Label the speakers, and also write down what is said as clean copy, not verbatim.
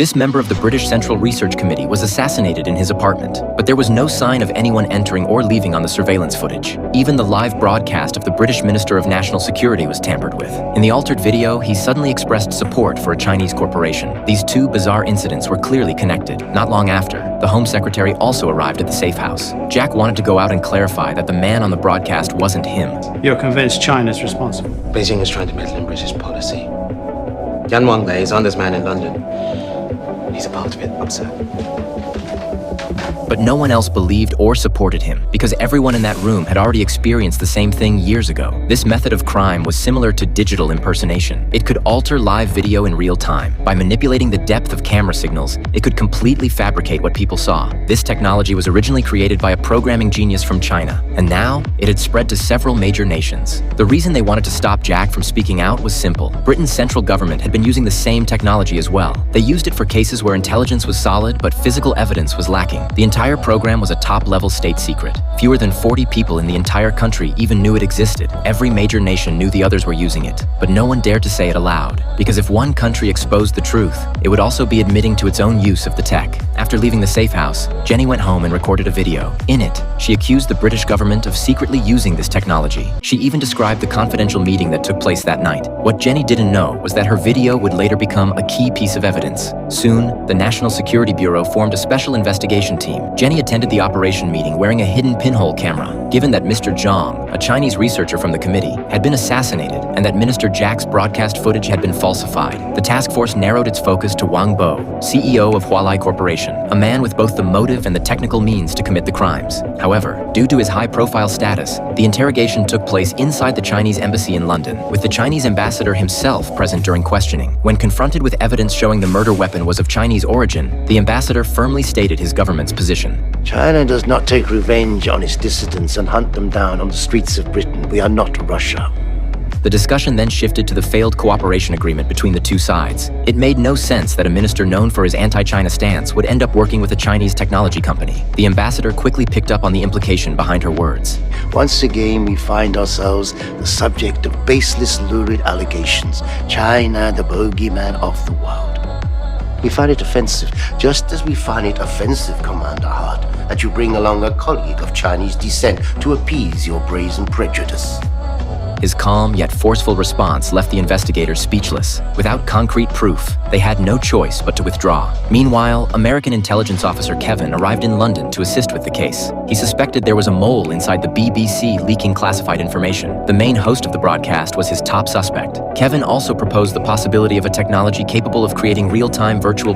Speaker 1: This member of the British Central Research Committee was assassinated in his apartment, but there was no sign of anyone entering or leaving on the surveillance footage. Even the live broadcast of the British Minister of National Security was tampered with. In the altered video, he suddenly expressed support for a Chinese corporation. These two bizarre incidents were clearly connected. Not long after, the Home Secretary also arrived at the safe house. Jack wanted to go out and clarify that the man on the broadcast wasn't him.
Speaker 2: You're convinced China's responsible?
Speaker 3: Beijing is trying to meddle in British policy. Yan Wanglei is on this man in London. He's a part of it, upset.
Speaker 1: But no one else believed or supported him because everyone in that room had already experienced the same thing years ago. This method of crime was similar to digital impersonation. It could alter live video in real time. By manipulating the depth of camera signals, it could completely fabricate what people saw. This technology was originally created by a programming genius from China, and now it had spread to several major nations. The reason they wanted to stop Jack from speaking out was simple. Britain's central government had been using the same technology as well. They used it for cases where intelligence was solid but physical evidence was lacking. The entire program was a top-level state secret. Fewer than 40 people in the entire country even knew it existed. Every major nation knew the others were using it, but no one dared to say it aloud. Because if one country exposed the truth, it would also be admitting to its own use of the tech. After leaving the safe house, Jenny went home and recorded a video. In it, she accused the British government of secretly using this technology. She even described the confidential meeting that took place that night. What Jenny didn't know was that her video would later become a key piece of evidence. Soon, the National Security Bureau formed a special investigation team. Jenny attended the operation meeting wearing a hidden pinhole camera. Given that Mr. Zhang, a Chinese researcher from the committee, had been assassinated and that Minister Jack's broadcast footage had been falsified, the task force narrowed its focus to Wang Bo, CEO of Hualai Corporation, a man with both the motive and the technical means to commit the crimes. However, due to his high-profile status, the interrogation took place inside the Chinese embassy in London, with the Chinese ambassador himself present during questioning. When confronted with evidence showing the murder weapon was of Chinese origin, the ambassador firmly stated his government's position.
Speaker 4: China does not take revenge on its dissidents and hunt them down on the streets of Britain. We are not Russia.
Speaker 1: The discussion then shifted to the failed cooperation agreement between the two sides. It made no sense that a minister known for his anti-China stance would end up working with a Chinese technology company. The ambassador quickly picked up on the implication behind her words.
Speaker 4: Once again, we find ourselves the subject of baseless, lurid allegations. China, the bogeyman of the world. We find it offensive, just as we find it offensive, Commander Hart, that you bring along a colleague of Chinese descent to appease your brazen prejudice.
Speaker 1: His calm yet forceful response left the investigators speechless. Without concrete proof, they had no choice but to withdraw. Meanwhile, American intelligence officer Kevin arrived in London to assist with the case. He suspected there was a mole inside the BBC leaking classified information. The main host of the broadcast was his top suspect. Kevin also proposed the possibility of a technology capable of creating real-time virtual